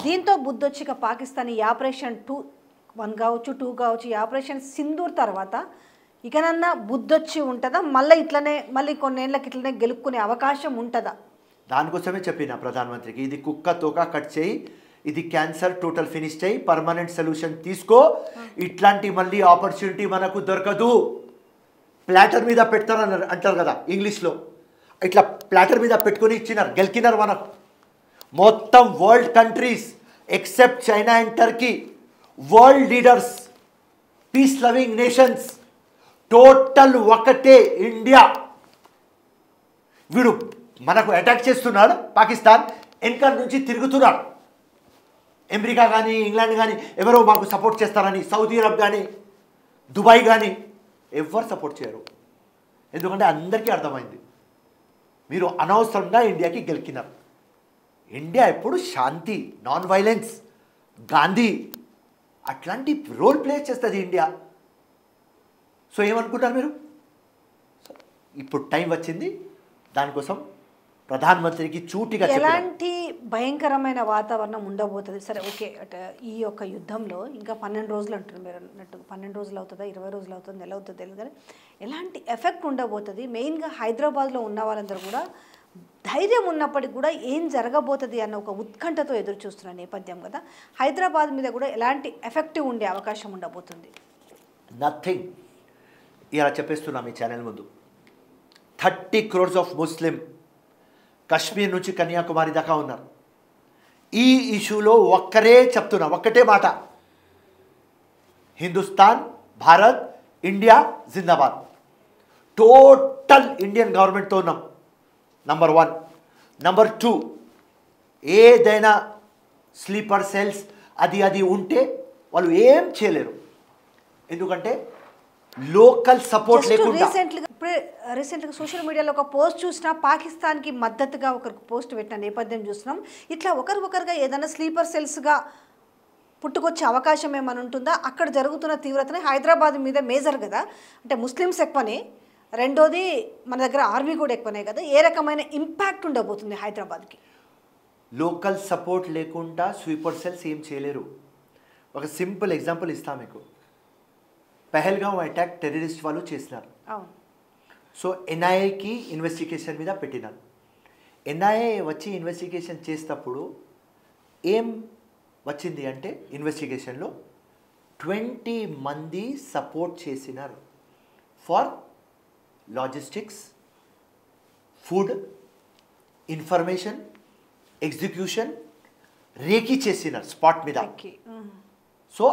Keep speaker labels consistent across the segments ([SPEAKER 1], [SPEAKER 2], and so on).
[SPEAKER 1] దీంతో బుద్ధొచ్చి ఇక పాకిస్తాన్ ఈ ఆపరేషన్ 1 కావచ్చు 2 కావచ్చు ఈ ఆపరేషన్ సింధూర్ తర్వాత ఇకనన్నా బుద్ధొచ్చి ఉంటుందా మళ్ళీ కొన్నేళ్ళకి ఇట్లనే గెలుక్కునే అవకాశం ఉంటుందా?
[SPEAKER 2] దానికోసమే చెప్పిన ప్రధానమంత్రికి ఇది కుక్క తోక కట్ చేయి, ఇది క్యాన్సర్ టోటల్ ఫినిష్ చేయి, పర్మనెంట్ సొల్యూషన్ తీసుకో, ఇట్లాంటి మళ్ళీ ఆపర్చునిటీ మనకు దొరకదు. ప్లాటర్ మీద పెడతారన్నారు అంటారు కదా ఇంగ్లీష్లో, ఇట్లా ప్లాటర్ మీద పెట్టుకొని ఇచ్చినారు, గెలికినారు మనకు. మొత్తం world countries except China and Turkey, world leaders, peace loving nations, total ఒకటే ఇండియా. వీడు మనకు అటాక్ చేస్తున్నాడు పాకిస్తాన్, వెనక నుంచి తిరుగుతున్నాడు. అమెరికా కానీ ఇంగ్లాండ్ కానీ ఎవరో మాకు సపోర్ట్ చేస్తారని, సౌదీ అరబ్ కానీ దుబాయ్ కానీ ఎవరు సపోర్ట్ చేయరు. ఎందుకంటే అందరికీ అర్థమైంది మీరు అనవసరంగా ఇండియాకి గెలికినారు. ఇండియా ఎప్పుడు శాంతి, నాన్ వైలెన్స్, గాంధీ అట్లాంటి రోల్ ప్లే చేస్తుంది ఇండియా. సో ఏమనుకుంటారు మీరు? ఇప్పుడు టైం వచ్చింది, దానికోసం ప్రధానమంత్రికి చూటిగా
[SPEAKER 1] ఎలాంటి భయంకరమైన వాతావరణం ఉండబోతుంది? సరే ఓకే, ఈ యొక్క యుద్ధంలో ఇంకా 12 రోజులు అంటున్నారు మీరు అన్నట్టు. 12 రోజులు అవుతుందా, 20 రోజులు అవుతుంది, నెల అవుతుందో తెలియదు, కానీ ఎలాంటి ఎఫెక్ట్ ఉండబోతుంది? మెయిన్గా హైదరాబాద్లో ఉన్న వాళ్ళందరూ కూడా ధైర్యం ఉన్నప్పటికీ కూడా ఏం జరగబోతుంది అన్న ఒక ఉత్కంఠతో ఎదురు చూస్తున్న నేపథ్యం కదా. హైదరాబాద్ మీద కూడా ఎలాంటి ఎఫెక్టివ్ ఉండే అవకాశం ఉండబోతుంది?
[SPEAKER 2] నథింగ్. ఇలా చెప్పేస్తున్నాం ఈ ఛానల్ ముందు. 30 crores ఆఫ్ ముస్లిం కశ్మీర్ నుంచి కన్యాకుమారి దాకా ఉన్నారు. ఈ ఇష్యూలో ఒక్కటే మాట, హిందుస్థాన్, భారత్, ఇండియా జిందాబాద్. టోటల్ ఇండియన్ గవర్నమెంట్తో ఉన్నాం. నంబర్ 1. నంబర్ 2, ఏదైనా స్లీపర్ సెల్స్ అది ఉంటే వాళ్ళు ఏం చేయలేరు. ఎందుకంటే లోకల్ సపోర్ట్ లేకుండా.
[SPEAKER 1] రీసెంట్గా సోషల్ మీడియాలో ఒక పోస్ట్ చూసినా, పాకిస్తాన్కి మద్దతుగా ఒకరికి పోస్ట్ పెట్టిన నేపథ్యం చూస్తున్నాం. ఇట్లా ఒకరిగా ఏదైనా స్లీపర్ సెల్స్గా పుట్టుకొచ్చే అవకాశం ఏమైనా ఉంటుందా? అక్కడ జరుగుతున్న తీవ్రతనే హైదరాబాద్ మీద మేజర్ కదా, అంటే ముస్లిమ్స్ ఎక్కువనే, రెండోది మన దగ్గర ఆర్మీ కూడా ఎక్కువనే కదా, ఏ రకమైన ఇంపాక్ట్ ఉండబోతుంది హైదరాబాద్కి?
[SPEAKER 2] లోకల్ సపోర్ట్ లేకుండా స్వీపర్ సెల్స్ ఏం చేయలేరు. ఒక సింపుల్ ఎగ్జాంపుల్ ఇస్తా మీకు. పహల్గామ్ అటాక్ టెర్రరిస్ట్ వాళ్ళు చేసినారు.
[SPEAKER 1] అవును.
[SPEAKER 2] సో ఎన్ఐఏకి ఇన్వెస్టిగేషన్ మీద పెట్టినారు. ఎన్ఐఏ వచ్చి ఇన్వెస్టిగేషన్ చేసేటప్పుడు ఏం వచ్చింది అంటే ఇన్వెస్టిగేషన్లో 20 మంది సపోర్ట్ చేసినారు for logistics, food, information, execution, recce చేసినారు స్పాట్ మీద. సో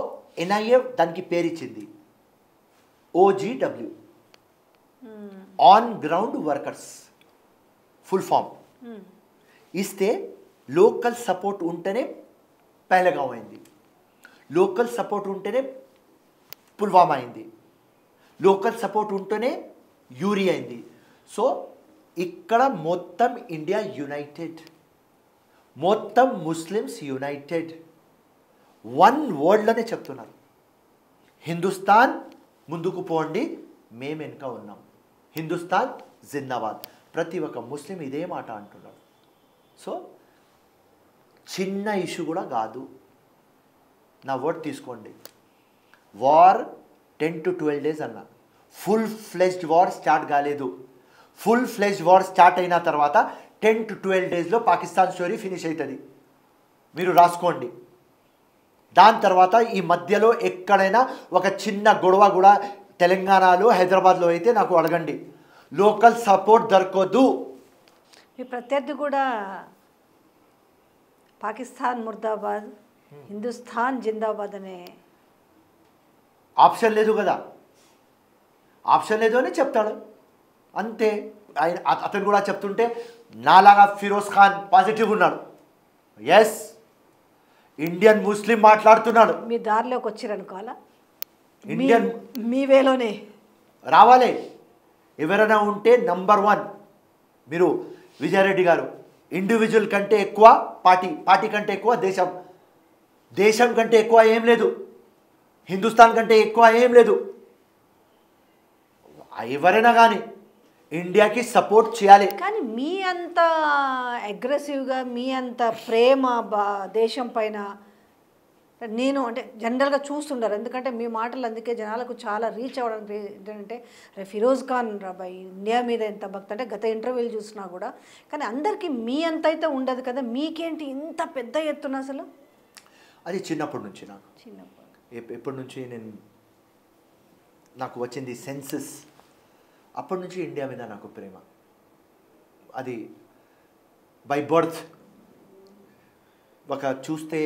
[SPEAKER 2] ఎన్ఐఏ దానికి పేరు ఇచ్చింది OGW, on ground workers, full form. ఇస్తే లోకల్ సపోర్ట్ ఉంటేనే పహల్గామ్ అయింది, లోకల్ సపోర్ట్ ఉంటేనే పుల్వామా అయింది, లోకల్ సపోర్ట్ ఉంటేనే యూరి అయింది. సో ఇక్కడ మొత్తం ఇండియా యునైటెడ్, మొత్తం ముస్లిమ్స్ యునైటెడ్. 1 వర్డ్లోనే చెప్తున్నారు, హిందుస్థాన్ ముందుకు పోండి, మేము వెనుక ఉన్నాం, హిందుస్థాన్ జిందాబాద్. ప్రతి ఒక్క ముస్లిం ఇదే మాట అంటున్నారు. సో చిన్న ఇష్యూ కూడా కాదు, నా వర్డ్ తీసుకోండి. వార్ 10 to 12 days అన్న, ఫుల్ ఫ్లెజ్డ్ వార్ స్టార్ట్ కాలేదు. ఫుల్ ఫ్లెజ్డ్ వార్ స్టార్ట్ అయిన తర్వాత 10 to 12 daysలో పాకిస్తాన్ స్టోరీ ఫినిష్ అవుతుంది. మీరు రాసుకోండి. దాని తర్వాత ఈ మధ్యలో ఎక్కడైనా ఒక చిన్న గొడవ కూడా తెలంగాణలో, హైదరాబాద్లో అయితే నాకు అడగండి, లోకల్ సపోర్ట్ దొరకదు.
[SPEAKER 1] మీ ప్రత్యర్థి కూడా పాకిస్తాన్ ముర్దాబాద్, హిందుస్థాన్ జిందాబాద్ అనే
[SPEAKER 2] ఆప్షన్ లేదు కదా, ఆప్షన్ లేదు అని చెప్తాడు అంతే. అతను కూడా చెప్తుంటే నాలాగా ఫిరోజ్ ఖాన్ పాజిటివ్ ఉన్నాడు. ఎస్, ఇండియన్ ముస్లిం మాట్లాడుతున్నాడు.
[SPEAKER 1] మీ దారిలోకి వచ్చిరనుకోవాలా,
[SPEAKER 2] ఇండియన్
[SPEAKER 1] మీ వేలోనే
[SPEAKER 2] రావాలి. ఎవరైనా ఉంటే నంబర్ 1 మీరు విజయారెడ్డి గారు. ఇండివిజువల్ కంటే ఎక్కువ పార్టీ, పార్టీ కంటే ఎక్కువ దేశం, దేశం కంటే ఎక్కువ ఏం లేదు, హిందుస్థాన్ కంటే ఎక్కువ ఏం లేదు. ఎవరైనా కానీ ఇండియాకి సపోర్ట్ చేయాలి.
[SPEAKER 1] కానీ మీ అంత అగ్రెసివ్గా మీ అంత ప్రేమ దేశం పైన నేను అంటే జనరల్గా చూస్తుండారు, ఎందుకంటే మీ మాటలు అందుకే జనాలకు చాలా రీచ్ అవ్వడానికి ఏంటంటే ఫిరోజ్ ఖాన్ రాబాయ్ ఇండియా మీద ఎంత భక్తి అంటే గత ఇంటర్వ్యూలు చూసినా కూడా, కానీ అందరికీ మీ అంత అయితే ఉండదు కదా, మీకేంటి ఇంత పెద్ద ఎత్తున అసలు?
[SPEAKER 2] అది చిన్నప్పటి నుంచి నాకు,
[SPEAKER 1] చిన్నప్పుడు
[SPEAKER 2] ఎప్పటి నుంచి నాకు వచ్చింది సెన్సెస్, అప్పటి నుంచి ఇండియా మీద నాకు ప్రేమ. అది బై బర్త్. ఒక చూస్తే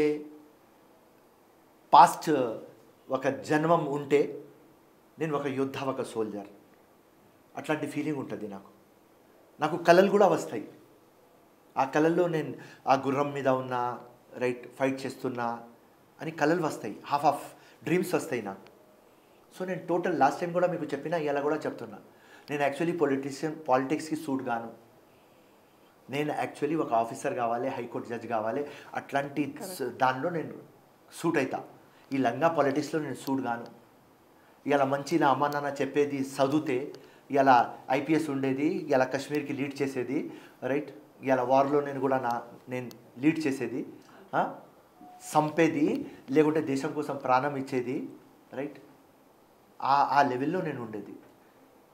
[SPEAKER 2] పాస్ట్ ఒక జన్మం ఉంటే నేను ఒక యోద్ధ, ఒక సోల్జర్, అట్లాంటి ఫీలింగ్ ఉంటుంది నాకు కళలు కూడా వస్తాయి. ఆ కళల్లో నేను ఆ గుర్రం మీద ఉన్నా, రైట్, ఫైట్ చేస్తున్నా అని కళలు వస్తాయి, హాఫ్ ఆఫ్ డ్రీమ్స్ వస్తాయి నాకు. సో నేను టోటల్ లాస్ట్ టైం కూడా మీకు చెప్పినా, ఇలా కూడా చెప్తున్నా, నేను యాక్చువల్లీ పాలిటిక్స్కి సూట్ గాను. నేను యాక్చువల్లీ ఒక ఆఫీసర్ కావాలి, హైకోర్టు జడ్జ్ కావాలి, అట్లాంటి దానిలో నేను సూట్ అవుతా. ఈ లంగా పాలిటిక్స్లో నేను సూట్ గాను. ఇలా మంచి నా అమ్మ నాన్న చెప్పేది చదివితే ఇలా ఐపీఎస్ ఉండేది, ఇలా కాశ్మీర్కి లీడ్ చేసేది, రైట్, ఇలా వార్లో నేను లీడ్ చేసేది, సంపేది, లేకుంటే దేశం కోసం ప్రాణం ఇచ్చేది, రైట్, ఆ లెవెల్లో నేను ఉండేది.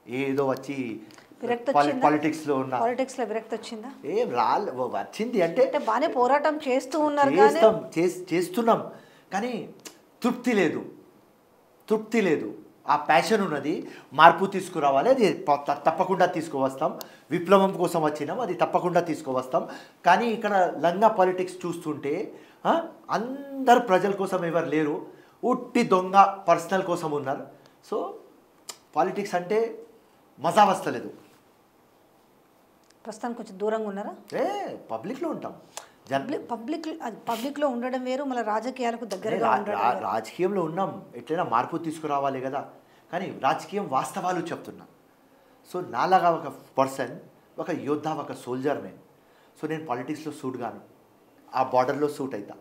[SPEAKER 2] ఏదో వచ్చి పాలిటిక్స్లో ఉన్న
[SPEAKER 1] పాలిటిక్స్లో విరక్తి వచ్చిందా?
[SPEAKER 2] ఏం వచ్చింది అంటే
[SPEAKER 1] బాగానే పోరాటం చేస్తూ ఉన్నారు,
[SPEAKER 2] చేస్తున్నాం, కానీ తృప్తి లేదు. ఆ ప్యాషన్ ఉన్నది, మార్పు తీసుకురావాలి, అది తప్పకుండా తీసుకువస్తాం. విప్లవం కోసం వచ్చినాం, అది తప్పకుండా తీసుకువస్తాం. కానీ ఇక్కడ లంగా పాలిటిక్స్ చూస్తుంటే అందరు ప్రజల కోసం ఎవరు లేరు, ఉట్టి దొంగ పర్సనల్ కోసం ఉన్నారు. సో పాలిటిక్స్ అంటే మజా వస్తలేదు.
[SPEAKER 1] ప్రస్తుతానికి కొంచెం దూరంగా ఉన్నారా?
[SPEAKER 2] పబ్లిక్లో ఉంటాం.
[SPEAKER 1] పబ్లిక్లో ఉండడం వేరు, మళ్ళీ రాజకీయాలకు దగ్గరగా ఉండడం.
[SPEAKER 2] రాజకీయంలో ఉన్నాం, ఎట్లయినా మార్పు తీసుకురావాలి కదా, కానీ రాజకీయం వాస్తవాలు చెప్తున్నా. సో నాలాగా ఒక పర్సన్, ఒక యోద్ధ, ఒక సోల్జర్ నేను. సో నేను పాలిటిక్స్లో సూట్ గాను, ఆ బార్డర్లో సూట్ అవుతా,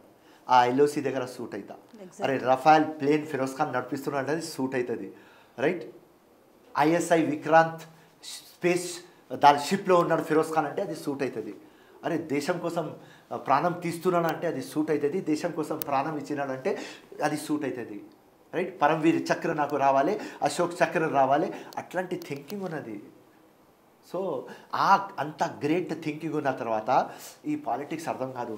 [SPEAKER 2] ఆ ఎల్ఓసి దగ్గర సూట్ అవుతా. అరే రఫాల్ ప్లేన్ ఫిరోజ్ ఖాన్ నడిపిస్తున్నాడు అనేది సూట్ అవుతుంది, రైట్. ఐఎస్ఐ విక్రాంత్ స్పేస్ దాని షిప్లో ఉన్నాడు ఫిరోజ్ ఖాన్ అంటే అది సూట్ అవుతుంది. అరే దేశం కోసం ప్రాణం తీస్తున్నానంటే అది సూట్ అవుతుంది, దేశం కోసం ప్రాణం ఇచ్చినాడంటే అది సూట్ అవుతుంది, రైట్. పరమవీర్ చక్ర నాకు రావాలి, అశోక్ చక్ర రావాలి, అట్లాంటి థింకింగ్ ఉన్నది. సో అంత గ్రేట్ థింకింగ్ ఉన్న తర్వాత ఈ పాలిటిక్స్ అర్థం కాదు.